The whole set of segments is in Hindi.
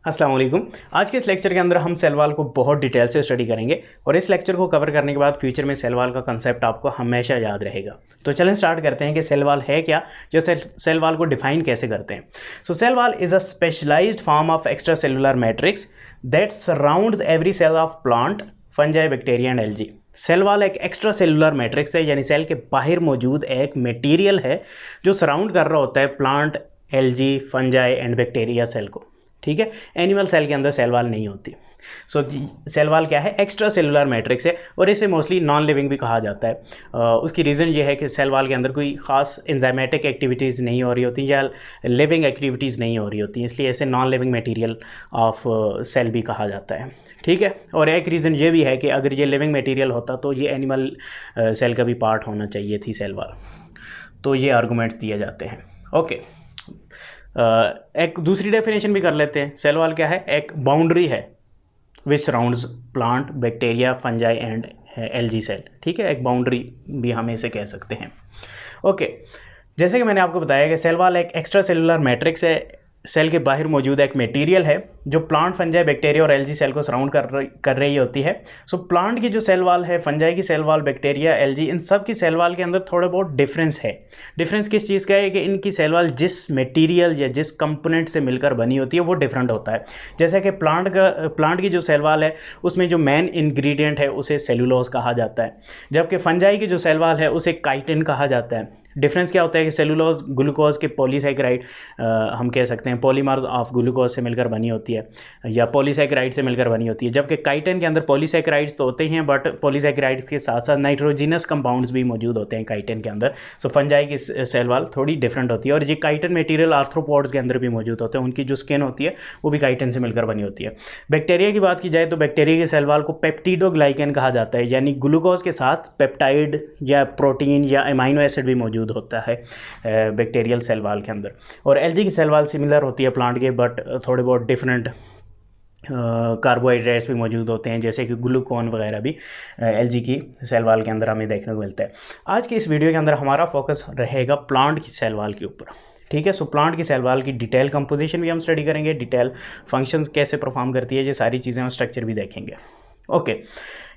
अस्सलाम वालेकुम। आज के इस लेक्चर के अंदर हम सेल वॉल को बहुत डिटेल से स्टडी करेंगे और इस लेक्चर को कवर करने के बाद फ्यूचर में सेल वॉल का कंसेप्ट आपको हमेशा याद रहेगा। तो चलें स्टार्ट करते हैं कि सेल वॉल है क्या, या सेल वॉल को डिफाइन कैसे करते हैं। So cell wall is a specialised form of extracellular matrix that surrounds every cell of plant, fungi, bacteria and algae. Cell wall एक एक्स्ट्रा सेलुलर मैट्रिक्स है, यानी सेल के बाहर मौजूद एक मटेरियल है जो सराउंड कर रहा होता है plant, algae, fungi and bacteria cell को। ठीक है, एनिमल सेल के अंदर सेल वॉल नहीं होती। सो सेल वॉल क्या है? एक्स्ट्रा सेलुलर मैट्रिक्स है और इसे मोस्टली नॉन लिविंग भी कहा जाता है। उसकी रीज़न ये है कि सेल वॉल के अंदर कोई ख़ास एंजाइमेटिक एक्टिविटीज़ नहीं हो रही होती या लिविंग एक्टिविटीज़ नहीं हो रही होती, इसलिए इसे non living material of cell भी कहा जाता है। ठीक है, और एक रीज़न ये भी है कि अगर ये लिविंग मटेरियल होता तो ये एनिमल सेल का भी पार्ट होना चाहिए थी सेल वॉल। तो ये आर्गूमेंट्स दिए जाते हैं। ओके, एक दूसरी डेफिनेशन भी कर लेते हैं। सेल वॉल क्या है? एक बाउंड्री है which surrounds plant, bacteria, fungi and algae cell. ठीक है, एक बाउंड्री भी हम इसे कह सकते हैं। ओके, जैसे कि मैंने आपको बताया कि सेल वॉल एक एक्स्ट्रा सेलुलर मैट्रिक्स है, सेल के बाहर मौजूद एक मटेरियल है जो प्लांट, फंजाई, बैक्टीरिया और एल्गी सेल को सराउंड कर रही होती है। सो प्लांट की जो सेल वॉल है, फंजाई की सेल वॉल, बैक्टीरिया, एल्गी, इन सब की सेल वॉल के अंदर थोड़ा बहुत डिफरेंस है। डिफरेंस किस चीज़ का है कि इनकी सेल वॉल जिस मटेरियल या जिस कंपोनेंट से मिलकर बनी होती है वो डिफरेंट होता है। जैसे कि प्लांट की जो सेल वॉल है उसमें जो मेन इंग्रेडिएंट है उसे सेलुलोज कहा जाता है, जबकि फंजाई की जो सेल वॉल है उसे काइटिन कहा जाता है। डिफरेंस क्या होता है कि सेलुलोज ग्लूकोज के पॉलीसैकेराइड हम कह सकते हैं पॉलीमर्स ऑफ ग्लूकोज से मिलकर बनी होती है या पॉलीसैकेराइड से मिलकर बनी होती है, जबकि काइटिन के अंदर पॉलीसैकेराइड्स तो होते हैं बट पॉलीसैकेराइड्स के साथ साथ नाइट्रोजिनस कंपाउंड्स भी मौजूद होते हैं काइटिन के अंदर। सो फंजाई की सेल वॉल थोड़ी डिफरेंट होती है और ये काइटिन मटेरियल आर्थ्रोपोड्स के अंदर भी मौजूद होते हैं, उनकी जो स्किन होती है वो भी काइटिन से मिलकर बनी होती है। बैक्टीरिया की बात की जाए तो बैक्टीरिया की सेल वॉल को पेप्टिडोग्लाइकन कहा जाता है, यानी ग्लूकोज के साथ पेप्टाइड या प्रोटीन या अमाइनो एसिड भी मौजूद होता है बैक्टीरियल सेल वॉल के अंदर। और एल्गी की सेल वॉल सिमिलर होती है प्लांट के, बट थोड़े बहुत डिफरेंट कार्बोहाइड्रेट्स भी मौजूद होते हैं, जैसे कि ग्लूकोन वगैरह भी एल्गी की सेल वॉल के अंदर हमें देखने को मिलता है। आज के इस वीडियो के अंदर हमारा फोकस रहेगा प्लांट की सेल वॉल के ऊपर। ठीक है, सो प्लांट की सेल वॉल की डिटेल कंपोजिशन भी हम स्टडी करेंगे, डिटेल फंक्शंस कैसे परफॉर्म करती है, ये सारी चीज़ें हम स्ट्रक्चर भी देखेंगे। ओके,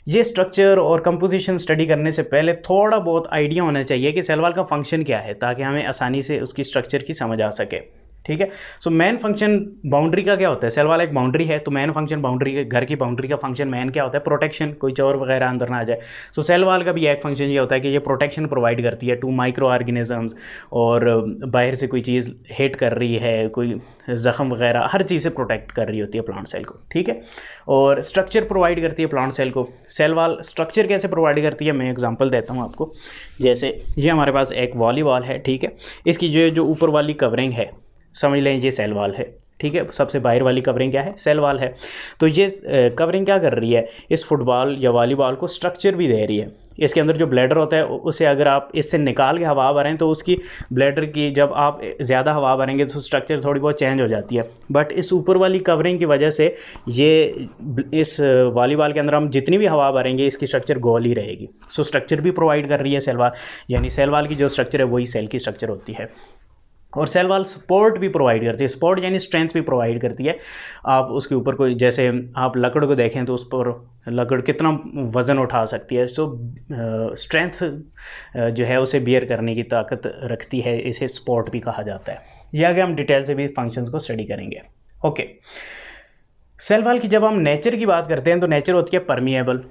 ये स्ट्रक्चर और कंपोजिशन स्टडी करने से पहले थोड़ा बहुत आइडिया होना चाहिए कि सेल वॉल का फंक्शन क्या है, ताकि हमें आसानी से उसकी स्ट्रक्चर की समझ आ सके। ठीक है, सो मेन फंक्शन बाउंड्री का क्या होता है? सेल वॉल एक बाउंड्री है, तो मेन फंक्शन बाउंड्री के, घर की बाउंड्री का फंक्शन मेन क्या होता है? प्रोटेक्शन, कोई चोर वगैरह अंदर ना आ जाए। सो सेल वॉल का भी एक फंक्शन ये होता है कि ये प्रोटेक्शन प्रोवाइड करती है टू माइक्रो ऑर्गेनिजम्स, और बाहर से कोई चीज़ हिट कर रही है, कोई ज़ख़म वगैरह, हर चीज़ से प्रोटेक्ट कर रही होती है प्लांट सेल को। ठीक है, और स्ट्रक्चर प्रोवाइड करती है प्लांट सेल को। सेल वॉल स्ट्रक्चर कैसे प्रोवाइड करती है, मैं एग्जांपल देता हूँ आपको। जैसे ये हमारे पास एक वॉलीबॉल है, ठीक है, इसकी जो ऊपर वाली कवरिंग है, समझ लें ये सेल वॉल है। ठीक है, सबसे बाहर वाली कवरिंग क्या है? सेल वॉल है। तो ये कवरिंग क्या कर रही है? इस फुटबॉल या वॉलीबॉल को स्ट्रक्चर भी दे रही है। इसके अंदर जो ब्लैडर होता है उसे अगर आप इससे निकाल के हवा भरें तो उसकी ब्लैडर की, जब आप ज़्यादा हवा भरेंगे तो स्ट्रक्चर थोड़ी बहुत चेंज हो जाती है, बट इस ऊपर वाली कवरिंग की वजह से ये इस वॉलीबॉल के अंदर हम जितनी भी हवा भरेंगे इसकी स्ट्रक्चर गोल ही रहेगी। सो स्ट्रक्चर भी प्रोवाइड कर रही है सेल वॉल, यानी सेल वॉल की जो स्ट्रक्चर है वही सेल की स्ट्रक्चर होती है। और सेल वॉल सपोर्ट भी प्रोवाइड करती है, सपोर्ट यानी स्ट्रेंथ भी प्रोवाइड करती है। आप उसके ऊपर कोई, जैसे आप लकड़ को देखें तो उस पर लकड़ कितना वज़न उठा सकती है, सो स्ट्रेंथ जो है उसे बियर करने की ताकत रखती है, इसे सपोर्ट भी कहा जाता है। यह आगे हम डिटेल से भी फंक्शंस को स्टडी करेंगे। ओके, सेल वॉल की जब हम नेचर की बात करते हैं तो नेचर होती है परमिएबल।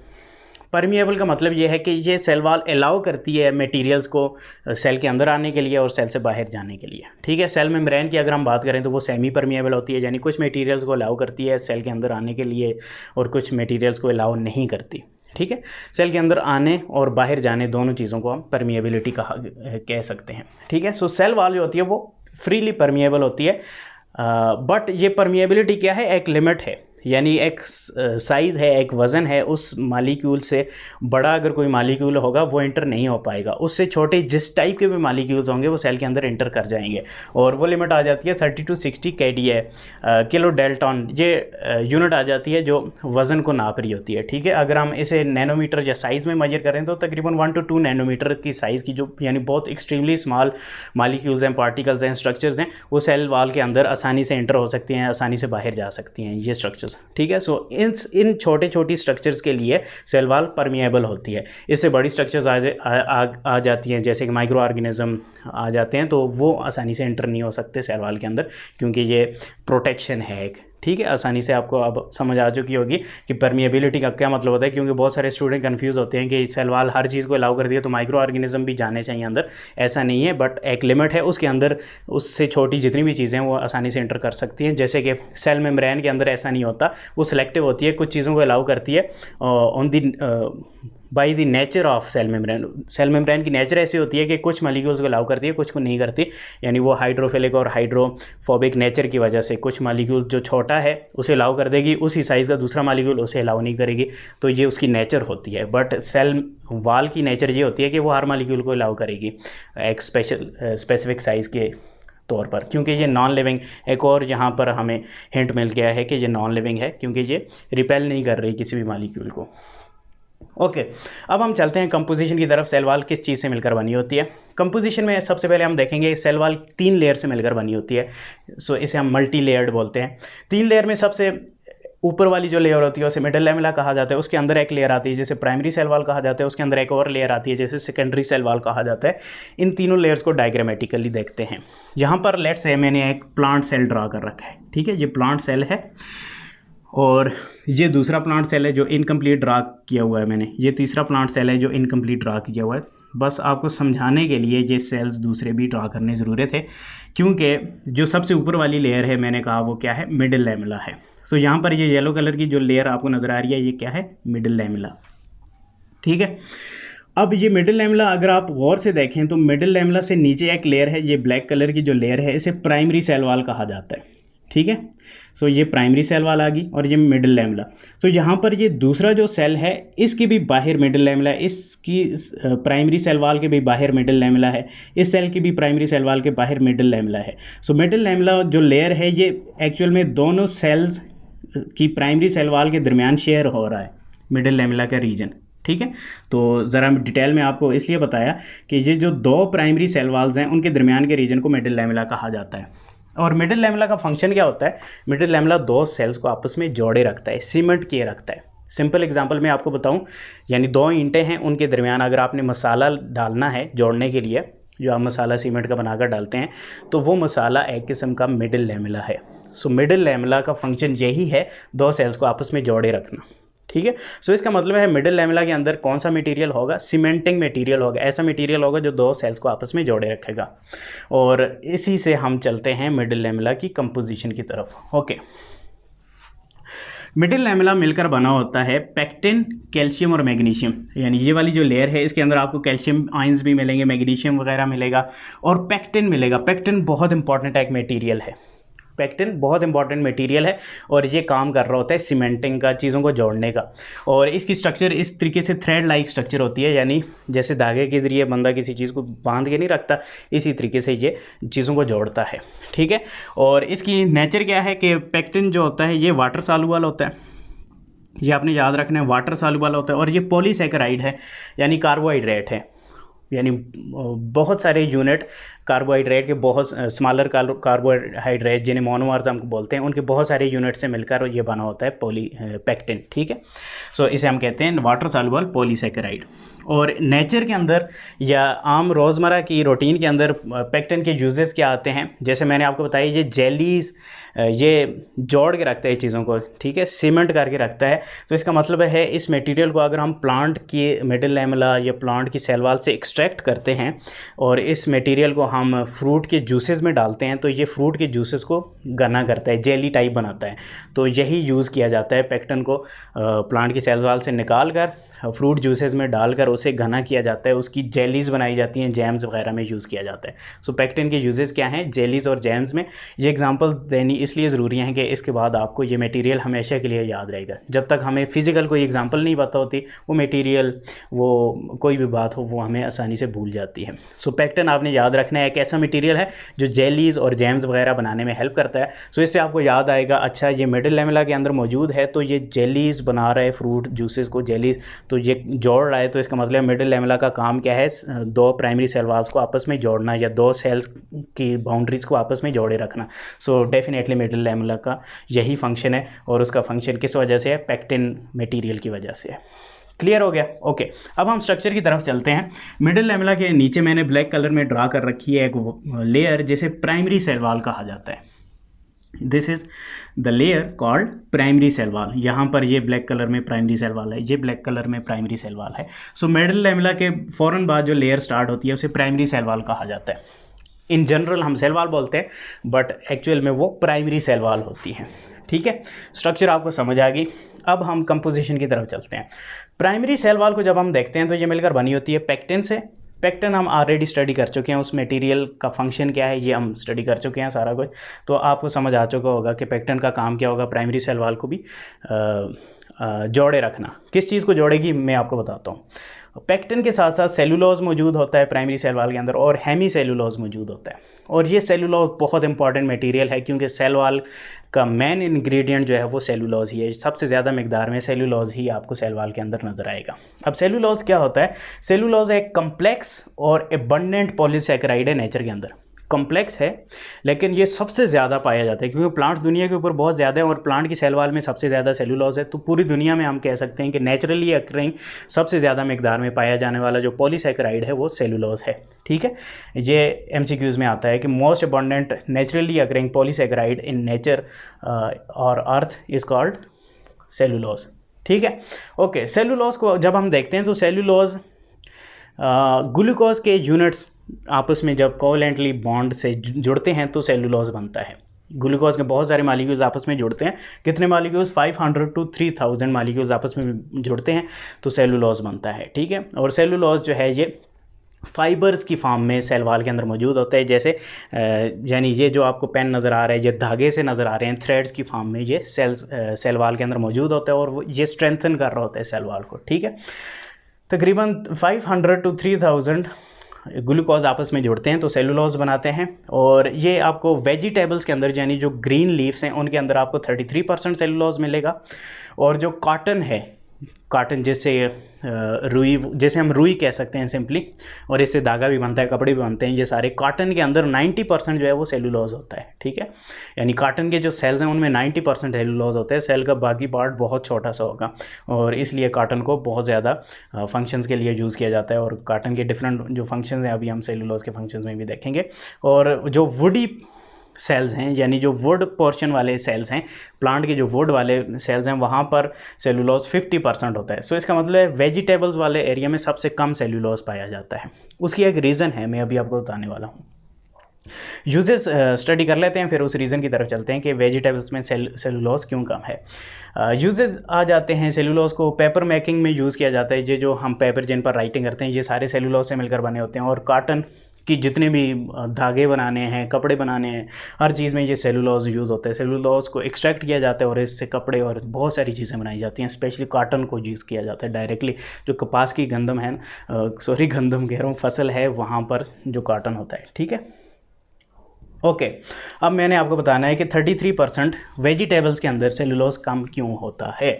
परमिएबल का मतलब ये है कि ये सेल वॉल अलाउ करती है मटेरियल्स को सेल के अंदर आने के लिए और सेल से बाहर जाने के लिए। ठीक है, सेल मेम्ब्रेन की अगर हम बात करें तो वो सेमी परमिएबल होती है, यानी कुछ मटेरियल्स को अलाउ करती है सेल के अंदर आने के लिए और कुछ मटेरियल्स को अलाउ नहीं करती। ठीक है, सेल के अंदर आने और बाहर जाने दोनों चीज़ों को हम परमिएबिलिटी कह सकते हैं। ठीक है, सो सेल वॉल जो होती है वो फ्रीली परमिएबल होती है, बट ये परमिएबिलिटी क्या है? एक लिमिट है। यानी एक साइज़ है, एक वज़न है, उस मालिक्यूल से बड़ा अगर कोई मालिक्यूल होगा वो इंटर नहीं हो पाएगा। उससे छोटे जिस टाइप के भी मालिक्यूल्स होंगे वो सेल के अंदर इंटर कर जाएंगे, और वो लिमिट आ जाती है 30 to 60 KDA, किलो डेल्टन। ये यूनिट आ जाती है जो वज़न को नाप रही होती है, ठीक है। अगर हम इसे नैनोमीटर या साइज़ में मेजर करें तो तकरीबन 1 to 2 नैनोमीटर की साइज़ की, जो यानी बहुत एक्सट्रीमली स्मॉल मालिक्यूल्स हैं, पार्टिकल्स हैं, स्ट्रक्चर्स हैं, वो सेल वाल के अंदर आसानी से इंटर हो सकती हैं, आसानी से बाहर जा सकती हैं ये स्ट्रक्चर्स, ठीक है। सो इन छोटे छोटी स्ट्रक्चर्स के लिए सेल वाल परमिएबल होती है। इससे बड़ी स्ट्रक्चर्स आ जाती हैं, जैसे कि माइक्रो ऑर्गेनिज्म आ जाते हैं, तो वो आसानी से इंटर नहीं हो सकते सेल वाल के अंदर, क्योंकि ये प्रोटेक्शन है एक, ठीक है। आसानी से आपको अब समझ आ चुकी होगी कि परमिएबिलिटी का क्या मतलब होता है, क्योंकि बहुत सारे स्टूडेंट कंफ्यूज होते हैं कि सेल वाल हर चीज़ को अलाउ कर दिया तो माइक्रो ऑर्गेनिज्म भी जाने चाहिए अंदर। ऐसा नहीं है, बट एक लिमिट है, उसके अंदर उससे छोटी जितनी भी चीज़ें हैं वो आसानी से इंटर कर सकती हैं। जैसे कि सेल मेम्ब्रेन के अंदर ऐसा नहीं होता, वो सिलेक्टिव होती है, कुछ चीज़ों को अलाउ करती है on the by the nature of cell membrane. Cell membrane की नेचर ऐसी होती है कि कुछ मॉलिक्यूल्स को अलाउ करती है, कुछ को नहीं करती, यानी वो हाइड्रोफिलिक और हाइड्रोफोबिक नेचर की वजह से कुछ मॉलिक्यूल जो छोटा है उसे अलाउ कर देगी, उसी साइज़ का दूसरा मॉलिक्यूल उसे अलाउ नहीं करेगी, तो ये उसकी नेचर होती है। बट सेल वाल की नेचर ये होती है कि वो हर मॉलिक्यूल को अलाउ करेगी एक स्पेसिफिक साइज़ के तौर पर, क्योंकि ये नॉन लिविंग, एक और यहाँ पर हमें हिंट मिल गया है कि ये नॉन लिविंग है, क्योंकि ये रिपेल नहीं कर रही किसी भी मॉलिक्यूल को। ओके, अब हम चलते हैं कंपोजिशन की तरफ। सेल वाल किस चीज़ से मिलकर बनी होती है? कंपोजिशन में सबसे पहले हम देखेंगे सेल वाल 3 लेयर से मिलकर बनी होती है। सो इसे हम मल्टी लेयर्ड बोलते हैं। 3 लेयर में सबसे ऊपर वाली जो लेयर होती है उसे मिडल लैमेला कहा जाता है, उसके अंदर एक लेयर आती है जिसे प्राइमरी सेल वाल कहा जाता है, उसके अंदर एक और लेयर आती है जैसे सेकेंडरी सेल वाल कहा जाता है। इन तीनों लेयर्स को डायग्रामेटिकली देखते हैं। यहाँ पर लेट्स से मैंने एक प्लांट सेल ड्रा कर रखा है, ठीक है, ये प्लांट सेल है, और ये दूसरा प्लांट सेल है जो इनकम्प्लीट ड्रा किया हुआ है मैंने, ये तीसरा प्लांट सेल है जो इनकम्प्लीट ड्रा किया हुआ है। बस आपको समझाने के लिए ये सेल्स दूसरे भी ड्रा करने ज़रूरी थे, क्योंकि जो सबसे ऊपर वाली लेयर है मैंने कहा वो क्या है, मिडिल लैमेला है। सो यहाँ पर ये येलो कलर की जो लेयर आपको नज़र आ रही है ये क्या है, मिडिल लैमेला, ठीक है। अब ये मिडिल लैमेला अगर आप गौर से देखें तो मिडिल लैमेला से नीचे एक लेयर है, ये ब्लैक कलर की जो लेयर है इसे प्राइमरी सेल वाल कहा जाता है, ठीक है। सो ये प्राइमरी सेल वाल आ गई और ये मिडिल लैमेला। सो यहाँ पर ये दूसरा जो सेल है इसकी भी बाहर मिडिल लैमेला, इसकी प्राइमरी सेल वाल के भी बाहर मिडिल लैमेला है, इस सेल की भी प्राइमरी सेल वाल के बाहर मिडिल लैमेला है। सो मिडिल लैमेला जो लेयर है ये एक्चुअल में दोनों सेल्स की प्राइमरी सेल वाल के दरमियान शेयर हो रहा है मिडिल लैमेला का रीजन, ठीक है। तो ज़रा डिटेल में आपको इसलिए बताया कि ये जो 2 प्राइमरी सेल वाल्स हैं उनके दरमियान के रीजन को मिडिल लैमेला कहा जाता है। और मिडिल लैमेला का फंक्शन क्या होता है? मिडिल लैमेला 2 सेल्स को आपस में जोड़े रखता है, सीमेंट किए रखता है। सिंपल एग्जांपल मैं आपको बताऊं, यानी 2 ईंटें हैं, उनके दरमियान अगर आपने मसाला डालना है जोड़ने के लिए, जो आप मसाला सीमेंट का बनाकर डालते हैं, तो वो मसाला एक किस्म का मिडिल लैमेला है। सो मिडिल लैमेला का फंक्शन यही है, 2 सेल्स को आपस में जोड़े रखना, ठीक है। सो इसका मतलब है मिडिल लैमेला के अंदर कौन सा मटेरियल होगा, सीमेंटिंग मटेरियल होगा, ऐसा मटेरियल होगा जो 2 सेल्स को आपस में जोड़े रखेगा। और इसी से हम चलते हैं मिडिल लैमेला की कंपोजिशन की तरफ। ओके, मिडिल लैमेला मिलकर बना होता है पेक्टिन, कैल्शियम और मैग्नीशियम, यानी ये वाली जो लेयर है इसके अंदर आपको कैल्शियम आयंस भी मिलेंगे, मैग्नीशियम वगैरह मिलेगा और पेक्टिन मिलेगा। पेक्टिन बहुत इंपॉर्टेंट एक मटेरियल है, पेक्टिन बहुत इंपॉर्टेंट मटेरियल है और ये काम कर रहा होता है सीमेंटिंग का, चीज़ों को जोड़ने का। और इसकी स्ट्रक्चर इस तरीके से थ्रेड लाइक स्ट्रक्चर होती है, यानी जैसे धागे के ज़रिए बंदा किसी चीज़ को बांध के नहीं रखता, इसी तरीके से ये चीज़ों को जोड़ता है, ठीक है। और इसकी नेचर क्या है कि पेक्टिन जो होता है ये वाटर सॉल्युबल होता है, ये आपने याद रखना है, वाटर सॉल्युबल होता है। और ये पॉलीसैकेराइड है, यानी कार्बोहाइड्रेट है, यानी बहुत सारे यूनिट कार्बोहाइड्रेट के, बहुत स्मॉलर कार्बोहाइड्रेट जिन्हें मोनोमर्स हम बोलते हैं, उनके बहुत सारे यूनिट से मिलकर ये बना होता है पेक्टिन, ठीक है। सो इसे हम कहते हैं वाटर सॉल्युबल पॉलीसैकेराइड। और नेचर के अंदर या आम रोज़मर्रा की रूटीन के अंदर पेक्टिन के यूजेस क्या आते हैं, जैसे मैंने आपको बताया ये जेलीज़, ये जोड़ के रखता है चीज़ों को, ठीक है, सीमेंट करके रखता है। तो इसका मतलब है इस मटेरियल को अगर हम प्लांट की मिडिल लैमेला या प्लांट की सेल वाल से एक्सट्रैक्ट एक्सट्रैक्ट करते हैं और इस मटेरियल को हम फ्रूट के जूसेस में डालते हैं, तो ये फ्रूट के जूसेस को घना करता है, जेली टाइप बनाता है। तो यही यूज़ किया जाता है पेक्टिन को प्लांट की सेल वाल से निकाल कर फ्रूट जूसेस में डालकर उसे घना किया जाता है, उसकी जेलीज़ बनाई जाती हैं, जैम्स वगैरह में यूज़ किया जाता है। सो पेक्टिन के यूजेस क्या हैं जेलीज़ और जैम्स में। ये एग्जांपल्स देनी इसलिए ज़रूरी हैं कि इसके बाद आपको ये मटेरियल हमेशा के लिए याद रहेगा। जब तक हमें फिज़िकल कोई एग्जांपल नहीं पता होती, वो मटेरियल, वो कोई भी बात हो, वो हमें आसानी से भूल जाती है। सो पेक्टिन आपने याद रखना है एक ऐसा मटेरियल है जो जेलीज़ और जैम्स वगैरह बनाने में हेल्प करता है। सो इससे आपको याद आएगा, अच्छा ये मिडिल लैमेला के अंदर मौजूद है, तो ये जेलीज़ बना रहा है फ्रूट जूसेस को, जेलीज़ तो ये जोड़ रहा है, तो इसका मतलब मिडिल लैमेला का काम क्या है, दो प्राइमरी सेल वाल्स को आपस में जोड़ना या दो सेल्स की बाउंड्रीज़ को आपस में जोड़े रखना। सो डेफिनेटली मिडिल लैमेला का यही फंक्शन है, और उसका फंक्शन किस वजह से है, पेक्टिन मटेरियल की वजह से है। क्लियर हो गया? ओके, अब हम स्ट्रक्चर की तरफ चलते हैं। मिडिल लैमेला के नीचे मैंने ब्लैक कलर में ड्रा कर रखी है एक लेयर जिसे प्राइमरी सेल वाल कहा जाता है। This is the layer called primary cell wall. यहाँ पर ये ब्लैक कलर में प्राइमरी सेल वाल है, ये ब्लैक कलर में प्राइमरी सेल वाल है। सो मिडिल लैमेला के फ़ौरन बाद जो लेयर स्टार्ट होती है उसे प्राइमरी सेल वाल कहा जाता है। इन जनरल हम सेल वाल बोलते हैं, बट एक्चुअल में वो प्राइमरी सेल वाल होती हैं। ठीक है, स्ट्रक्चर आपको समझ आ गई। अब हम कंपोजिशन की तरफ चलते हैं। प्राइमरी सेल वाल को जब हम देखते हैं तो ये मिलकर बनी होती है पेक्टिन से। पेक्टिन हम ऑलरेडी स्टडी कर चुके हैं, उस मटेरियल का फंक्शन क्या है ये हम स्टडी कर चुके हैं सारा कुछ, तो आपको समझ आ चुका होगा कि पेक्टिन का काम क्या होगा, प्राइमरी सेल वाल को भी जोड़े रखना। किस चीज़ को जोड़ेगी मैं आपको बताता हूँ। पेक्टिन के साथ साथ सेलुलोज मौजूद होता है प्राइमरी सेल वाल के अंदर, और हेमी सेलुलोज मौजूद होता है। और ये सेलुलोज बहुत इंपॉर्टेंट मटेरियल है, क्योंकि सेल वाल का मेन इंग्रेडिएंट जो है वो सेलुलोज ही है। सबसे ज़्यादा मिकदार में सेलुलोज ही आपको सेल वाल के अंदर नज़र आएगा। अब सेलुलोज क्या होता है? सेलुलोज एक कम्प्लेक्स और एबंडेंट पॉलीसैकेराइड है नेचर के अंदर। कॉम्प्लेक्स है, लेकिन ये सबसे ज़्यादा पाया जाता है, क्योंकि प्लांट्स दुनिया के ऊपर बहुत ज़्यादा है और प्लांट की सेल वाल में सबसे ज़्यादा सेलुलोज है। तो पूरी दुनिया में हम कह सकते हैं कि नेचुरली अक्रिंग सबसे ज़्यादा मिकदार में पाया जाने वाला जो पॉलीसैकेराइड है वो सेलुलोज है। ठीक है, ये एमसीक्यूज़ में आता है कि most abundant naturally occurring polysaccharide in nature और अर्थ इज़ कॉल्ड सेलुलोज। ठीक है, ओके। सेलुलोज को जब हम देखते हैं तो सेलुलोज ग्लूकोज के यूनिट्स आपस में जब कोवलेंटली बॉन्ड से जुड़ते हैं तो सेलुलोज बनता है। ग्लूकोज के बहुत सारे मालिक्यूल्स आपस में जुड़ते हैं, कितने मालिक्यूल्स, 500 to 3000 मालिक्यूल्स आपस में जुड़ते हैं तो सेलुलोज बनता है। ठीक है, और सेलुलोज जो है ये फाइबर्स की फॉर्म में सेल वाल के अंदर मौजूद होता है। जैसे यानी ये जो आपको पेन नज़र आ रहा है, ये धागे से नज़र आ रहे हैं, थ्रेड्स की फॉर्म में ये सेल वाल के अंदर मौजूद होता है, और वो ये स्ट्रेंथन कर रहा होता है सेल वाल को। ठीक है, तकरीबन 500 to 3000 ग्लूकोज आपस में जुड़ते हैं तो सेलुलोज बनाते हैं। और ये आपको वेजिटेबल्स के अंदर, यानी जो ग्रीन लीव्स हैं उनके अंदर आपको 33% सेलुलोज मिलेगा। और जो कॉटन है, कॉटन जैसे रुई, जैसे हम रुई कह सकते हैं सिंपली, और इससे धागा भी बनता है, कपड़े भी बनते हैं, ये सारे कॉटन के अंदर 90% जो है वो सेलुलोज होता है। ठीक है, यानी कॉटन के जो सेल्स हैं उनमें 90% सेलुलोज होता है, सेल का बाकी पार्ट बहुत छोटा सा होगा, और इसलिए कॉटन को बहुत ज़्यादा फंक्शंस के लिए यूज़ किया जाता है। और कॉटन के डिफरेंट जो फंक्शंस हैं अभी हम सेलुलोज के फंक्शंस में भी देखेंगे। और जो वुडी सेल्स हैं, यानी जो वुड पोर्शन वाले सेल्स हैं, प्लांट के जो वुड वाले सेल्स हैं, वहाँ पर सेलुलोज 50% होता है। सो इसका मतलब है वेजिटेबल्स वाले एरिया में सबसे कम सेलुलोज पाया जाता है। उसकी एक रीज़न है, मैं अभी आपको बताने वाला हूँ। यूजेस स्टडी कर लेते हैं, फिर उस रीज़न की तरफ चलते हैं कि वेजिटेबल्स में सेलुलोज क्यों कम है। यूजेस आ जाते हैं। सेलुलोज को पेपर मेकिंग में यूज़ किया जाता है। ये जो हम पेपर जिन पर राइटिंग करते हैं ये सारे सेलुलोज से मिलकर बने होते हैं। और कॉटन कि जितने भी धागे बनाने हैं, कपड़े बनाने हैं, हर चीज़ में ये सेलुलोज यूज़ होता है। सेलुलोज को एक्सट्रैक्ट किया जाता है और इससे कपड़े और बहुत सारी चीज़ें बनाई जाती हैं। स्पेशली कॉटन को यूज़ किया जाता है डायरेक्टली। जो कपास की गंदम है, गंदम कह रहा हूँ, फसल है, वहाँ पर जो कॉटन होता है। ठीक है, ओके। अब मैंने आपको बताना है कि 33% वेजिटेबल्स के अंदर सेलुलोज कम क्यों होता है।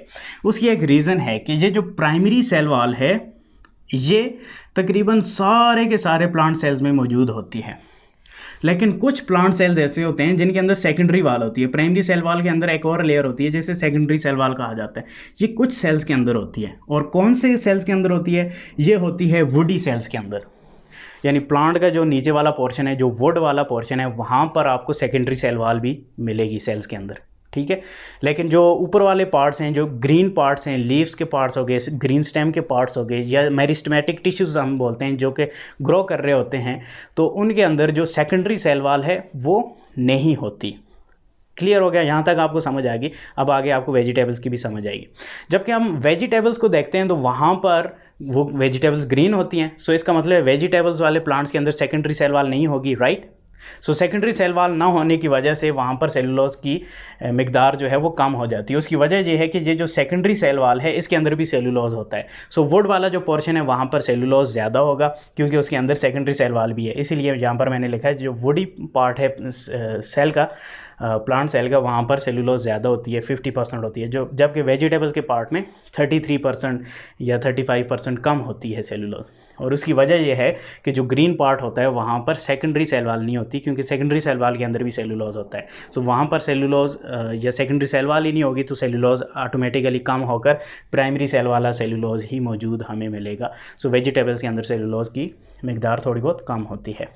उसकी एक रीज़न है कि ये जो प्राइमरी सेल वाल है ये तकरीबन सारे के सारे प्लांट सेल्स में मौजूद होती है, लेकिन कुछ प्लांट सेल्स ऐसे होते हैं जिनके अंदर सेकेंडरी वाल होती है। प्राइमरी सेल वाल के अंदर एक और लेयर होती है जिसे सेकेंडरी सेल वाल कहा जाता है। ये कुछ सेल्स के अंदर होती है। और कौन से सेल्स के अंदर होती है? ये होती है वुडी सेल्स के अंदर। यानी प्लांट का जो नीचे वाला पोर्शन है, जो वुड वाला पोर्शन है, वहाँ पर आपको सेकेंडरी सेल वाल भी मिलेगी सेल्स के अंदर। ठीक है। लेकिन जो ऊपर वाले पार्ट्स हैं, जो ग्रीन पार्ट्स हैं, लीव्स के पार्ट्स हो गए, ग्रीन स्टेम के पार्ट्स हो गए, या मेरिस्टेमेटिक टिश्यूज हम बोलते हैं, जो कि ग्रो कर रहे होते हैं, तो उनके अंदर जो सेकेंडरी सेल वॉल है वो नहीं होती। क्लियर हो गया? यहाँ तक आपको समझ आ गई। अब आगे आपको वेजिटेबल्स की भी समझ आएगी। जबकि हम वेजिटेबल्स को देखते हैं तो वहाँ पर वो वेजिटेबल्स ग्रीन होती हैं, सो इसका मतलब है वेजिटेबल्स वाले प्लांट्स के अंदर सेकेंडरी सेल वॉल नहीं होगी, right. So secondary cell wall ना होने की वजह से वहाँ पर सेलुलोज की मिकदार जो है वो कम हो जाती है। उसकी वजह ये है कि ये जो सेकेंडरी सेल वॉल है इसके अंदर भी सेलुलोज होता है। सो वुड वाला जो पोर्शन है वहाँ पर सेलुलोज ज़्यादा होगा क्योंकि उसके अंदर सेकेंडरी सेल वॉल भी है। इसीलिए यहाँ पर मैंने लिखा है जो वुडी पार्ट है सेल का, प्लांट सेल का, वहाँ पर सेलुलोज ज़्यादा होती है, 50% होती है, जो जबकि वेजिटेबल्स के पार्ट में 33% या 35% कम होती है सेलुलोज। और उसकी वजह यह है कि जो ग्रीन पार्ट होता है वहाँ पर सेकेंडरी सेल वॉल नहीं होती, क्योंकि सेकेंडरी सेल वॉल के अंदर भी सेलुलोज होता है। सो वहाँ पर सेलुलोज या सेकेंडरी सेल वॉल ही नहीं होगी तो सेलुलोज ऑटोमेटिकली कम होकर प्राइमरी सेल वाला सेलुलोज ही मौजूद हमें मिलेगा। सो वेजिटेबल्स के अंदर सेलुलोज की मिकदार थोड़ी बहुत कम होती है।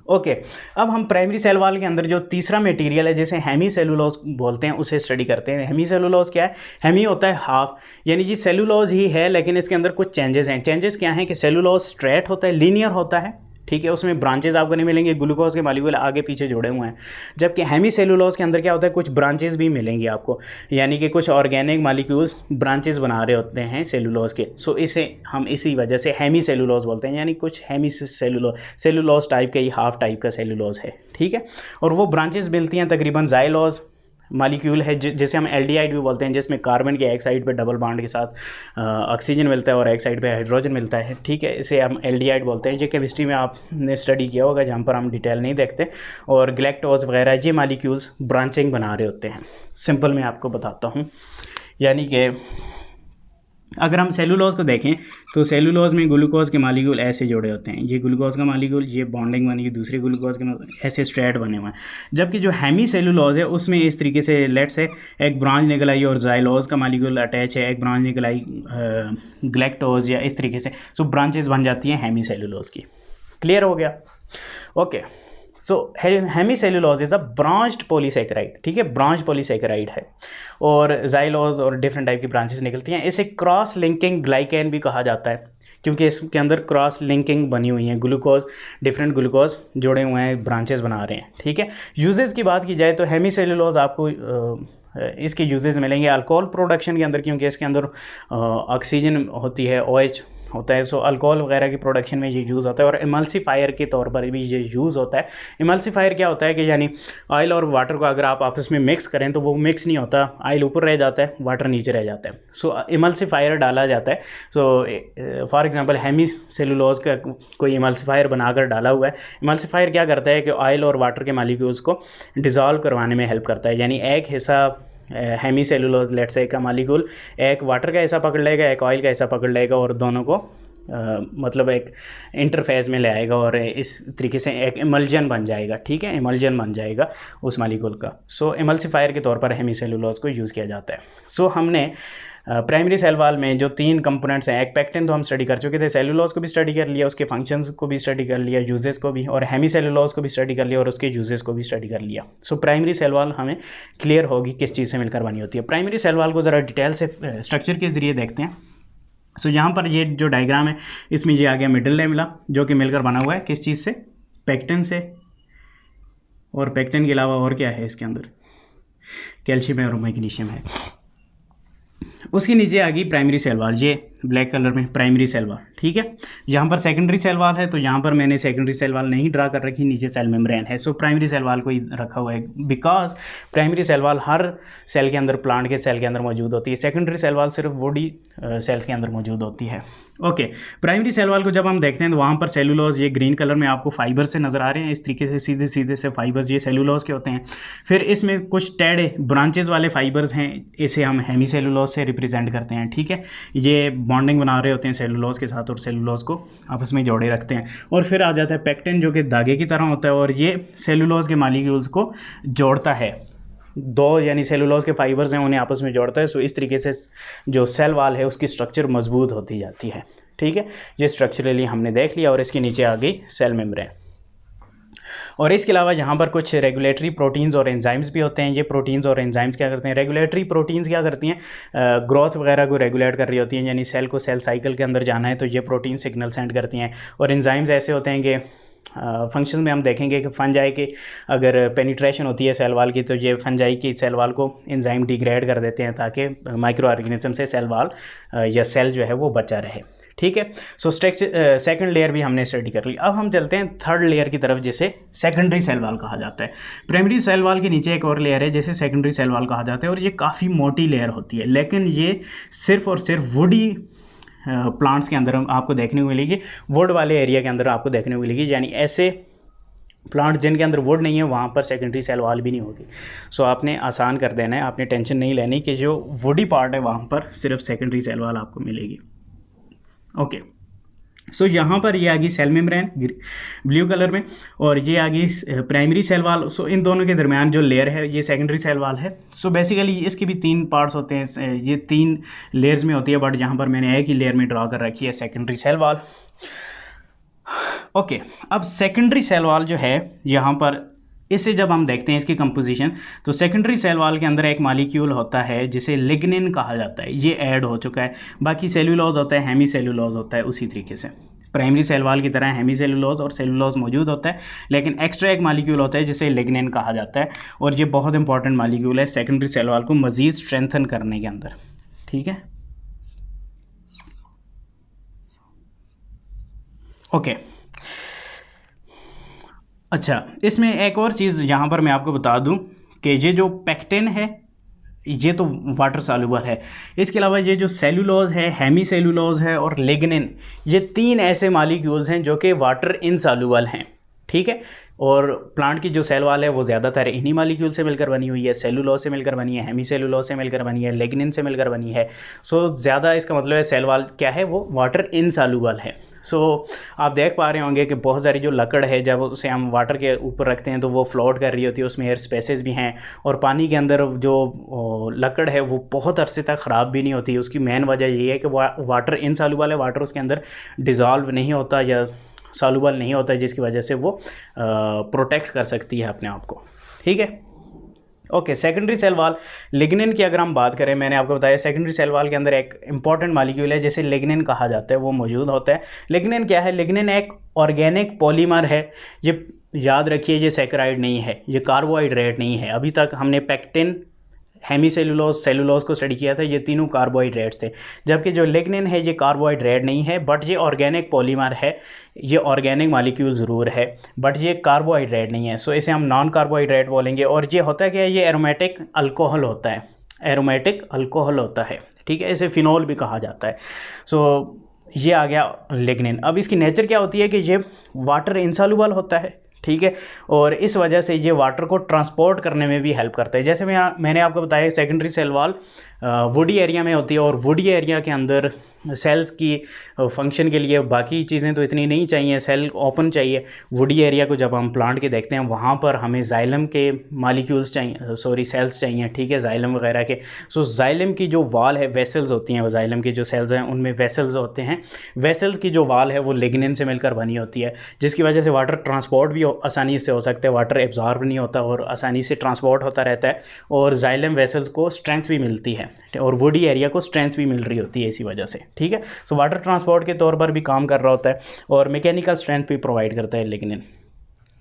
ओके, अब हम प्राइमरी सेल वॉल के अंदर जो तीसरा मटेरियल है जैसे हेमी सेलुलोज बोलते हैं उसे स्टडी करते हैं। हेमी सेलुलोज क्या है? हेमी होता है हाफ, यानी जी सेलुलोज ही है लेकिन इसके अंदर कुछ चेंजेस हैं। चेंजेस क्या हैं कि सेलुलोज स्ट्रेट होता है, लीनियर होता है, ठीक है, उसमें ब्रांचेज आपको नहीं मिलेंगे, ग्लूकोज के मॉलिक्यूल आगे पीछे जुड़े हुए हैं। जबकि हेमी सेलुलोज के अंदर क्या होता है, कुछ ब्रांचेज भी मिलेंगे आपको, यानी कि कुछ ऑर्गेनिक मॉलिक्यूल्स ब्रांचेज बना रहे होते हैं सेलुलोज के। सो इसे हम इसी वजह से हेमी सेलुलोज बोलते हैं, यानी कुछ हेमी सेलुलोज टाइप का ही हाफ टाइप का सेलुलोज है, ठीक है। और वो ब्रांचेज मिलती हैं तकरीबन जाइलोज मॉलिक्यूल है जिसे हम एल्डिहाइड भी बोलते हैं, जिसमें कार्बन के एक साइड पे डबल बॉन्ड के साथ ऑक्सीजन मिलता है और एक साइड पे हाइड्रोजन मिलता है, ठीक है, इसे हम एल्डिहाइड बोलते हैं। ये केमिस्ट्री में आपने स्टडी किया होगा, जहाँ पर हम डिटेल नहीं देखते। और ग्लैक्टोज वगैरह ये मॉलिक्यूल्स ब्रांचिंग बना रहे होते हैं। सिंपल मैं आपको बताता हूँ, यानी कि अगर हम सेलुलोज को देखें तो सेलुलोज में ग्लूकोज के मॉलिक्यूल ऐसे जुड़े होते हैं, ये ग्लूकोज का मॉलिक्यूल, ये बॉन्डिंग बनी, दूसरी ग्लूकोज के ऐसे स्ट्रेट बने हुए हैं। जबकि जो हेमी सेलुलोज है उसमें इस तरीके से लेट से एक ब्रांच निकल आई और जाइलोज का मॉलिक्यूल अटैच है, एक ब्रांच निकल आई ग्लैक्टोज या इस तरीके से, सो ब्रांचेस बन जाती हैं हेमी सेलुलोज की। क्लियर हो गया? Okay, so hemicellulose is the branched polysaccharide, ठीक है, ब्रांच पॉलीसेकेराइड है और जाइलोज और डिफरेंट टाइप की ब्रांचेस निकलती हैं। इसे क्रॉस लिंकिंग ग्लाइकेन भी कहा जाता है क्योंकि इसके अंदर क्रॉस लिंकिंग बनी हुई है, ग्लूकोज डिफरेंट ग्लूकोज जुड़े हुए हैं, ब्रांचेस बना रहे हैं, ठीक है। यूजेस की बात की जाए तो हेमी सेलुलोज आपको इसके यूजेस मिलेंगे अल्कोहल प्रोडक्शन के अंदर, क्योंकि इसके अंदर ऑक्सीजन होती है, OH होता है, सो अल्कोहल वगैरह की प्रोडक्शन में ये यूज़ होता है। और इमल्सीफायर के तौर पर भी ये यूज़ होता है। इमल्सीफायर क्या होता है कि यानी ऑयल और वाटर को अगर आप आपस में मिक्स करें तो वो मिक्स नहीं होता, ऑयल ऊपर रह जाता है, वाटर नीचे रह जाता है, सो इमल्सीफायर डाला जाता है। So for example hemicellulose का कोई इमल्सीफायर बनाकर डाला हुआ है। इमल्सीफायर क्या करता है कि ऑयल और वाटर के मॉलिक्यूल्स को डिज़ोल्व करवाने में हेल्प करता है, यानी एक हिस्सा हेमी सेलुलोज लेट से का मॉलिक्यूल एक वाटर का हिस्सा पकड़ लेगा, एक ऑयल का हिस्सा पकड़ लेगा और दोनों को मतलब एक इंटरफेस में ले आएगा और इस तरीके से एक इमल्जन बन जाएगा, ठीक है, इमल्जन बन जाएगा उस मॉलिक्यूल का। सो इमल्सीफायर के तौर पर हेमी सेलुलोज को यूज़ किया जाता है। सो हमने प्राइमरी सेल वॉल में जो 3 कंपोनेंट्स हैं, एक पेक्टिन तो हम स्टडी कर चुके थे, सेलुलोज को भी स्टडी कर लिया, उसके फंक्शंस को भी स्टडी कर लिया, यूजेस को भी, और हेमी सेलुलोज को भी स्टडी कर लिया और उसके यूजेस को भी स्टडी कर लिया। सो प्राइमरी सेल वॉल हमें क्लियर होगी किस चीज़ से मिलकर बनी होती है। प्राइमरी सेल वॉल को ज़रा डिटेल से स्ट्रक्चर के ज़रिए देखते हैं। सो यहाँ पर ये जो डायग्राम है इसमें ये आ गया मिडिल लेमिला, जो कि मिलकर बना हुआ है किस चीज़ से, पेक्टिन से, और पेक्टिन के अलावा और क्या है इसके अंदर, कैल्शियम और मैग्नीशियम है। उसके नीचे आ गई प्राइमरी सेल वॉल, ये ब्लैक कलर में प्राइमरी सेल वॉल, ठीक है। यहाँ पर सेकेंडरी सेल वॉल है तो यहाँ पर मैंने सेकेंडरी सेल वॉल नहीं ड्रा कर रखी, नीचे सेल मेम्ब्रेन है, सो प्राइमरी सेल वॉल को ही रखा हुआ है बिकॉज प्राइमरी सेल वॉल हर सेल के अंदर, प्लांट के सेल के अंदर मौजूद होती है, सेकेंडरी सेल वॉल सिर्फ बॉडी सेल्स के अंदर मौजूद होती है। ओके, प्राइमरी सेल वॉल को जब हम देखते हैं तो वहाँ पर सेलुलोज ये ग्रीन कलर में आपको फाइबर्स से नज़र आ रहे हैं, इस तरीके से सीधे सीधे से फाइबर्स ये सेलुलोज के होते हैं। फिर इसमें कुछ टेढ़े ब्रांचेस वाले फाइबर्स हैं, इसे हम हेमी सेलुलोज से रिप्रेजेंट करते हैं, ठीक है। ये बॉन्डिंग बना रहे होते हैं सेलुलोज के साथ और सेलुलोज को आपस में जोड़े रखते हैं। और फिर आ जाता है पेक्टिन, जो कि धागे की तरह होता है और ये सेलुलोज के मॉलिक्यूल्स को जोड़ता है, 2 यानी सेलुलोज के फाइबर्स हैं उन्हें आपस में जोड़ता है। सो इस तरीके से जो सेल वॉल है उसकी स्ट्रक्चर मजबूत होती जाती है, ठीक है। ये स्ट्रक्चरली हमने देख लिया और इसके नीचे आ गई सेल मेम्ब्रेन। और इसके अलावा यहाँ पर कुछ रेगुलेटरी प्रोटीन्स और एंजाइम्स भी होते हैं। ये प्रोटीन्स और एंजाइम्स क्या करते हैं, रेगुलेटरी प्रोटीन्स क्या करती हैं, ग्रोथ वगैरह को रेगुलेट कर रही होती हैं, यानी सेल को सेल साइकिल के अंदर जाना है तो ये प्रोटीन सिग्नल सेंड करती हैं। और एंजाइम्स ऐसे होते हैं कि फंक्शन में हम देखेंगे कि फंजाई की अगर पेनिट्रेशन होती है सेल वाल की तो ये फंजाई की सेल वाल को एंजाइम डिग्रेड कर देते हैं ताकि माइक्रो ऑर्गेनिज्म से सेल वाल या सेल जो है वो बचा रहे। ठीक है, सो सेकंड लेयर भी हमने स्टडी कर ली। अब हम चलते हैं थर्ड लेयर की तरफ जिसे सेकेंडरी सेल वाल कहा जाता है। प्राइमरी सेल वाल के नीचे एक और लेयर है जिसे सेकेंडरी सेल वाल कहा जाता है और ये काफ़ी मोटी लेयर होती है, लेकिन ये सिर्फ और सिर्फ वुडी प्लांट्स के अंदर आपको देखने को मिलेगी, वुड वाले एरिया के अंदर आपको देखने को मिलेगी, यानी ऐसे प्लांट जिनके अंदर वुड नहीं है वहाँ पर सेकेंडरी सेल वाल भी नहीं होगी। सो आपने आसान कर देना है, आपने टेंशन नहीं लेनी कि जो वुडी पार्ट है वहाँ पर सिर्फ सेकेंडरी सेल वाल आपको मिलेगी। ओके, सो यहाँ पर ये आ गई सेल मेम्ब्रेन ब्लू कलर में और ये आ गई प्राइमरी सेल वाल। सो इन दोनों के दरमियान जो लेयर है ये सेकेंडरी सेल वाल है। सो बेसिकली इसके भी 3 पार्ट्स होते हैं, ये 3 लेयर्स में होती है, बट यहाँ पर मैंने एक ही लेयर में ड्रा कर रखी है सेकेंडरी सेल वाल। ओके, अब सेकेंडरी सेल वाल जो है यहाँ पर इसे जब हम देखते हैं इसकी कंपोजिशन तो सेकेंडरी सेल वाल के अंदर एक मॉलिक्यूल होता है जिसे लिग्निन कहा जाता है, ये ऐड हो चुका है। बाकी सेलुलोज होता है, हेमी सेलुलोज होता है उसी तरीके से। प्राइमरी सेल वाल की तरह हेमी सेलुलोज और सेलुलोज मौजूद होता है, लेकिन एक्स्ट्रा एक मॉलिक्यूल होता है जिसे लिग्निन कहा जाता है और ये बहुत इंपॉर्टेंट मॉलिक्यूल है सेकेंडरी सेल वाल को मज़ीद स्ट्रेंथन करने के अंदर। ठीक है, ओके। अच्छा, इसमें एक और चीज़ यहाँ पर मैं आपको बता दूँ कि ये जो पेक्टिन है ये तो वाटर सॉल्युबल है, इसके अलावा ये जो सेलुलोज है, हेमी सेलुलोज है और लिग्निन, ये 3 ऐसे मॉलिक्यूल्स हैं जो कि वाटर इनसॉल्युबल हैं। ठीक है, और प्लांट की जो सेल वाल है वो ज़्यादातर इन्हीं मॉलिक्यूल से मिलकर बनी हुई है, सेलुलोज से मिलकर बनी है, हेमी सेलुलोज से मिलकर बनी है, लिग्निन से मिलकर बनी है। सो ज़्यादा इसका मतलब है सेल वाल क्या है, वो वाटर इनसॉल्युबल है। सो आप देख पा रहे होंगे कि बहुत सारी जो लकड़ है जब उसे हम वाटर के ऊपर रखते हैं तो वो फ्लोट कर रही होती है, उसमें एयर स्पेसेस भी हैं और पानी के अंदर जो लकड़ है वो बहुत अरसे तक ख़राब भी नहीं होती। उसकी मेन वजह यही है कि वाटर इनसॉल्युबल है, वाटर उसके अंदर डिज़ोल्व नहीं होता या सॉल्युबल नहीं होता है, जिसकी वजह से वो प्रोटेक्ट कर सकती है अपने आप को। ठीक है, okay. Secondary cell wall lignin की अगर हम बात करें, मैंने आपको बताया सेकेंडरी सेल वाल के अंदर एक इंपॉर्टेंट मॉलिक्यूल है जिसे लिग्निन कहा जाता है, वो मौजूद होता है। लिग्निन क्या है, लिग्निन एक ऑर्गेनिक पॉलीमर है। ये याद रखिए ये सैकराइड नहीं है, ये कार्बोहाइड्रेट नहीं है। अभी तक हमने पेक्टिन, हेमी सेलुलोज, सेलुलोज को स्टडी किया था, ये तीनों कार्बोहाइड्रेट्स थे, जबकि जो लिग्निन है ये कार्बोहाइड्रेट नहीं है, बट ये ऑर्गेनिक पॉलीमर है, ये ऑर्गेनिक मॉलिक्यूल ज़रूर है बट ये कार्बोहाइड्रेट नहीं है। सो इसे हम नॉन कार्बोहाइड्रेट बोलेंगे। और ये होता है कि ये एरोमेटिक अल्कोहल होता है, एरोमेटिक अल्कोहल होता है। ठीक है, इसे फिनोल भी कहा जाता है। सो ये आ गया लिग्निन। अब इसकी नेचर क्या होती है कि ये वाटर इनसॉल्युबल होता है। ठीक है, और इस वजह से ये वाटर को ट्रांसपोर्ट करने में भी हेल्प करता है। जैसे मैंने आपको बताया secondary cell wall woody area में होती है और वुडी एरिया के अंदर सेल्स की फंक्शन के लिए बाकी चीज़ें तो इतनी नहीं चाहिए, सेल ओपन चाहिए। वुडी एरिया को जब हम प्लांट के देखते हैं वहाँ पर हमें जाइलम के मॉलिक्यूल्स चाहिए, सॉरी सेल्स चाहिए। ठीक है, जाइलम वगैरह के। सो जाइलम की जो वाल है, वेसल्स होती हैं, वो जाइलम की जो सेल्स हैं उनमें वेसल्स होते हैं। वेसल्स की जो वाल है वो लिग्निन से मिलकर बनी होती है, जिसकी वजह से वाटर ट्रांसपोर्ट भी आसानी से हो सकता है, वाटर एब्जॉर्ब नहीं होता और आसानी से ट्रांसपोर्ट होता रहता है और जाइलम वेसल्स को स्ट्रेंथ भी मिलती है और वुडी एरिया को स्ट्रेंथ भी मिल रही होती है इसी वजह से। ठीक है, सो वाटर ट्रांसपोर्ट के तौर पर भी काम कर रहा होता है और मैकेनिकल स्ट्रेंथ भी प्रोवाइड करता है लिग्निन।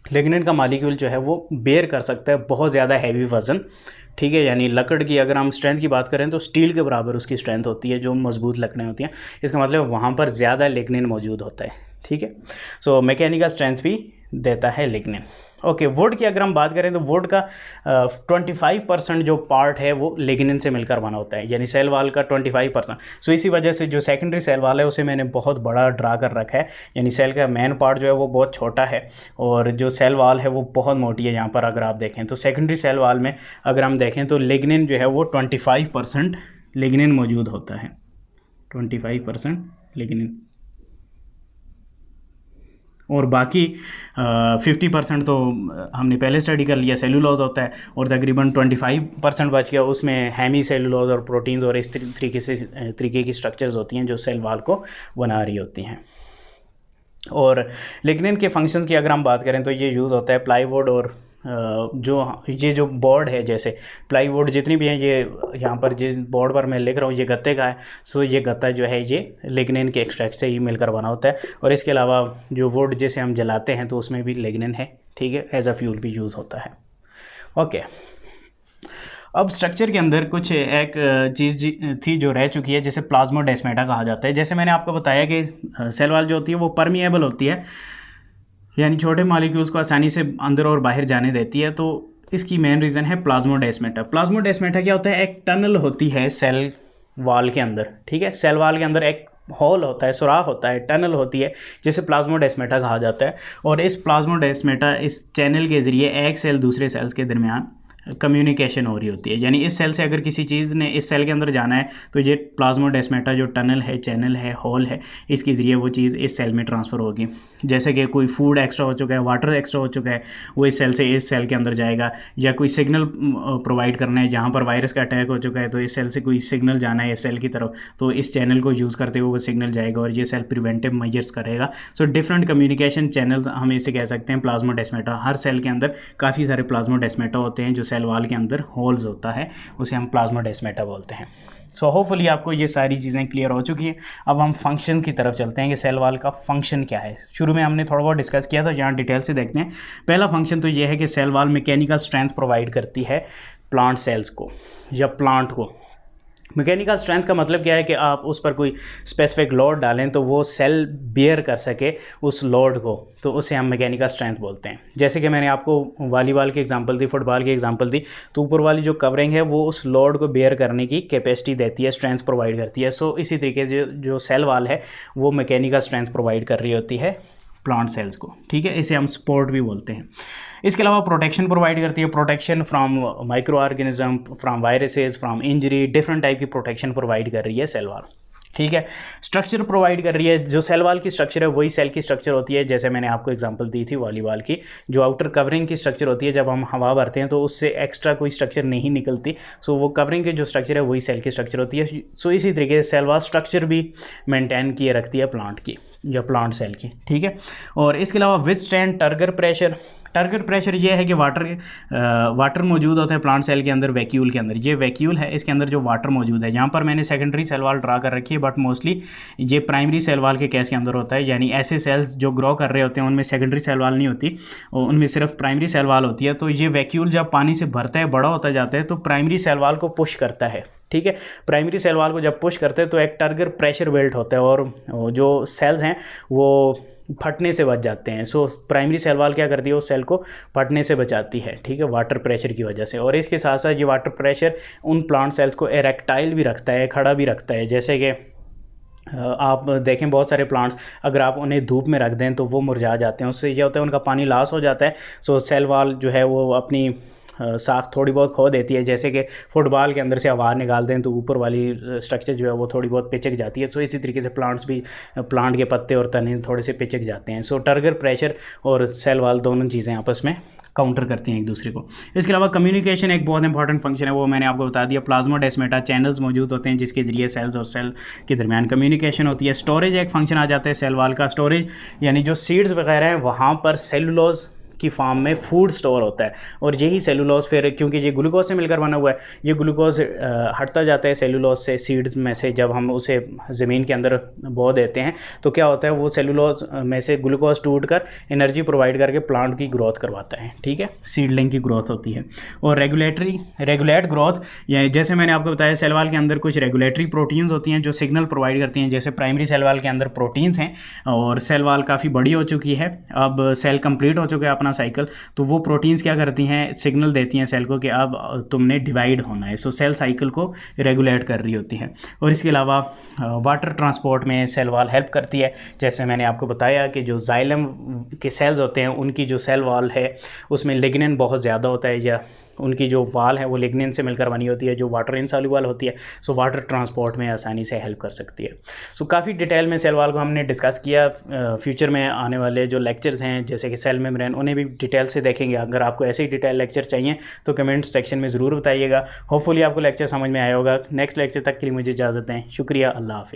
लिग्निन का मॉलिक्यूल जो है वो बेयर कर सकता है बहुत ज़्यादा हैवी वज़न। ठीक है, यानी लकड़ की अगर हम स्ट्रेंथ की बात करें तो स्टील के बराबर उसकी स्ट्रेंथ होती है, जो मजबूत लकड़ें होती हैं। इसका मतलब वहाँ पर ज़्यादा लिग्निन मौजूद होता है। ठीक है, सो मैकेनिकल स्ट्रेंथ भी देता है लिग्निन। ओके, वुड की अगर हम बात करें तो वुड का 25% जो पार्ट है वो लिग्निन से मिलकर बना होता है, यानी सेल वाल का 25%। सो इसी वजह से जो सेकेंडरी सेल वाल है उसे मैंने बहुत बड़ा ड्रा कर रखा है, यानी सेल का मेन पार्ट जो है वो बहुत छोटा है और जो सेल वाल है वो बहुत मोटी है। यहाँ पर अगर आप देखें तो सेकेंडरी सेल वाल में अगर हम देखें तो लिग्निन जो है वो 25% लिग्निन मौजूद होता है, 25% लिग्निन, और बाकी 50% तो हमने पहले स्टडी कर लिया सेलुलोज होता है और तकरीबन 25% बच गया, उसमें हेमी सेलुलोज और प्रोटीन्स और इस तरीके की स्ट्रक्चर्स होती हैं जो सेल वाल को बना रही होती हैं। और लिग्निन के फंक्शंस की अगर हम बात करें तो ये यूज़ होता है प्लाईवुड और जो बोर्ड है, जैसे प्लाईवुड जितनी भी हैं, ये यहाँ पर जिस बोर्ड पर मैं लिख रहा हूँ ये गत्ते का है। सो ये गत्ता जो है ये लिग्निन के एक्सट्रैक्ट से ही मिलकर बना होता है। और इसके अलावा जो वुड जिसे हम जलाते हैं तो उसमें भी लिग्निन है, ठीक है, एज अ फ्यूल भी यूज़ होता है। ओके, अब स्ट्रक्चर के अंदर कुछ एक चीज़ थी जो रह चुकी है, जैसे प्लाज्मोडेस्माटा कहा जाता है। जैसे मैंने आपको बताया कि सेल वॉल जो होती है वो परमिएबल होती है, यानी छोटे मॉलिक्यूल्स को आसानी से अंदर और बाहर जाने देती है। तो इसकी मेन रीज़न है प्लाज्मोडेस्माटा। प्लाज्मोडेस्माटा क्या होता है? एक टनल होती है सेल वॉल के अंदर, ठीक है, सेल वॉल के अंदर एक होल होता है, सुराख होता है, टनल होती है, जिसे प्लाज्मोडेस्माटा कहा जाता है। और इस प्लाज्मोडेस्माटा, इस चैनल के ज़रिए एक सेल दूसरे सेल्स के दरमियान कम्युनिकेशन हो रही होती है। यानी इस सेल से अगर किसी चीज़ ने इस सेल के अंदर जाना है तो ये प्लाज्मोडेस्माटा जो टनल है, चैनल है, होल है, इसके ज़रिए वो चीज़ इस सेल में ट्रांसफ़र होगी। जैसे कि कोई फूड एक्स्ट्रा हो चुका है, वाटर एक्स्ट्रा हो चुका है, वो इस सेल से इस सेल के अंदर जाएगा। या कोई सिग्नल प्रोवाइड करना है, जहाँ पर वायरस का अटैक हो चुका है तो इस सेल से कोई सिग्नल जाना है इस सेल की तरफ, तो इस चैनल को यूज़ करते हुए वो सिग्नल जाएगा और ये सेल प्रिवेंटिव मेजर्स करेगा। सो डिफरेंट कम्युनिकेशन चैनल्स हम इसे कह सकते हैं प्लाज्मोडेस्माटा। हर सेल के अंदर काफ़ी सारे प्लाज्मोडेस्माटा होते हैं, जो सेल वॉल के अंदर होल्स होता है उसे हम प्लाज्मोडेस्माटा बोलते हैं। सो होपफुली आपको ये सारी चीज़ें क्लियर हो चुकी हैं। अब हम फंक्शन की तरफ चलते हैं कि सेल वॉल का फंक्शन क्या है। शुरू में हमने थोड़ा बहुत डिस्कस किया था, यहाँ डिटेल से देखते हैं। पहला फंक्शन तो ये है कि cell wall mechanical strength provide करती है प्लांट सेल्स को या प्लांट को। मैकेनिकल स्ट्रेंथ का मतलब क्या है कि आप उस पर कोई स्पेसिफिक लोड डालें तो वो सेल बियर कर सके उस लोड को, तो उसे हम मैकेनिकल स्ट्रेंथ बोलते हैं। जैसे कि मैंने आपको वॉलीबॉल की एग्जांपल दी, फुटबॉल की एग्जांपल दी, तो ऊपर वाली जो कवरिंग है वो उस लोड को बियर करने की कैपेसिटी देती है, स्ट्रेंथ प्रोवाइड करती है। सो इसी तरीके से जो सेल वॉल है वो मैकेनिकल स्ट्रेंथ प्रोवाइड कर रही होती है प्लांट सेल्स को, ठीक है, इसे हम सपोर्ट भी बोलते हैं। इसके अलावा प्रोटेक्शन प्रोवाइड करती है, protection from micro organism, from viruses, from injury, different type की प्रोटेक्शन प्रोवाइड कर रही है सेल वॉल, ठीक है। स्ट्रक्चर प्रोवाइड कर रही है, जो सेल वॉल की स्ट्रक्चर है वही सेल की स्ट्रक्चर होती है। जैसे मैंने आपको एग्जांपल दी थी वॉलीबॉल की, जो आउटर कवरिंग की स्ट्रक्चर होती है, जब हम हवा भरते हैं तो उससे एक्स्ट्रा कोई स्ट्रक्चर नहीं निकलती। सो वो कवरिंग की जो स्ट्रक्चर है वही सेल की स्ट्रक्चर होती है। सो इसी तरीके से सेल वॉल स्ट्रक्चर भी मेंटेन किए रखती है प्लांट की या प्लांट सेल की, ठीक है। और इसके अलावा withstand turgor pressure. Turgor pressure ये है कि वाटर मौजूद होता है प्लांट सेल के अंदर, वैक्यूल के अंदर। ये वैक्यूल है, इसके अंदर जो वाटर मौजूद है, यहाँ पर मैंने सेकेंडरी सेल वॉल ड्रा कर रखी है, बट मोस्टली ये प्राइमरी सेल वॉल के केस के अंदर होता है। यानी ऐसे सेल्स जो ग्रो कर रहे होते हैं उनमें सेकेंडरी सेल वॉल नहीं होती, उनमें सिर्फ प्राइमरी सेल वॉल होती है। तो ये वैक्यूल जब पानी से भरता है, बड़ा होता जाता है, तो प्राइमरी सेल वॉल को पुश करता है, ठीक है। प्राइमरी सेल वॉल को जब पुश करते हैं तो एक टर्गर प्रेशर बिल्ट होता है और जो सेल्स हैं वो फटने से बच जाते हैं। सो प्राइमरी सेल वॉल क्या करती है, उस सेल को फटने से बचाती है, ठीक है, वाटर प्रेशर की वजह से। और इसके साथ साथ ये वाटर प्रेशर उन प्लांट सेल्स को इरेक्टाइल भी रखता है, खड़ा भी रखता है। जैसे कि आप देखें बहुत सारे प्लांट्स अगर आप उन्हें धूप में रख दें तो वो मुरझा जाते हैं, उससे यह होता है उनका पानी लॉस हो जाता है। सो सेल वॉल जो है वो अपनी साख थोड़ी बहुत खो देती है। जैसे कि फुटबॉल के अंदर से हवा निकाल दें तो ऊपर वाली स्ट्रक्चर जो है वो थोड़ी बहुत पिचक जाती है। सो इसी तरीके से प्लांट्स भी, प्लांट के पत्ते और तने थोड़े से पिचक जाते हैं। सो टर्गर प्रेशर और सेल वॉल दोनों चीज़ें आपस में काउंटर करती हैं एक दूसरे को। इसके अलावा कम्युनिकेशन एक बहुत इंपॉर्टेंट फंक्शन है, वो मैंने आपको बता दिया। प्लाज्मोडेस्माटा चैनल्स मौजूद होते हैं जिसके ज़रिए सेल्स और सेल के दरमियान कम्युनिकेशन होती है। स्टोरेज एक फंक्शन आ जाता है सेल वॉल का। स्टोरेज यानी जो सीड्स वगैरह हैं वहाँ पर सेलुलोज की फॉर्म में फूड स्टोर होता है, और यही सेलुलोज फिर, क्योंकि ये ग्लूकोज से मिलकर बना हुआ है, ये ग्लूकोज हटता जाता है सेलुलोज से, सीड्स में से। जब हम उसे ज़मीन के अंदर बो देते हैं तो क्या होता है, वो सेलुलोज में से ग्लूकोज टूटकर एनर्जी प्रोवाइड करके प्लांट की ग्रोथ करवाता है, ठीक है, सीडलिंग की ग्रोथ होती है। और रेगुलेट ग्रोथ, या जैसे मैंने आपको बताया सेल वॉल के अंदर कुछ रेगुलेटरी प्रोटीन्स होती हैं जो सिग्नल प्रोवाइड करती हैं। जैसे प्राइमरी सेल वॉल के अंदर प्रोटीन्स हैं, और सेल वॉल काफ़ी बड़ी हो चुकी है, अब सेल कंप्लीट हो चुका है साइकिल, तो वो प्रोटीन्स क्या करती हैं, सिग्नल देती हैं सेल को कि अब तुमने डिवाइड होना है। सो सेल साइकिल को रेगुलेट कर रही होती है। और इसके अलावा वाटर ट्रांसपोर्ट में सेल वॉल हेल्प करती है। जैसे मैंने आपको बताया कि जो जाइलम के सेल्स होते हैं उनकी जो सेल वॉल है उसमें लिग्निन बहुत ज़्यादा होता है, या उनकी जो वाल है वो लिग्निन से मिलकर बनी होती है जो वाटर इनसॉल्युबल होती है। सो वाटर ट्रांसपोर्ट में आसानी से हेल्प कर सकती है। सो काफ़ी डिटेल में सेल वॉल को हमने डिस्कस किया। फ्यूचर में आने वाले जो लेक्चर्स हैं जैसे कि सेल मेम्ब्रेन, उन्हें भी डिटेल से देखेंगे। अगर आपको ऐसे ही डिटेल लेक्चर चाहिए तो कमेंट सेक्शन में ज़रूर बताइएगा। होपफुली आपको लेक्चर समझ में आया होगा। नेक्स्ट लेक्चर तक के लिए मुझे इजाज़त दें। शुक्रिया, अल्लाह हाफ़िज़।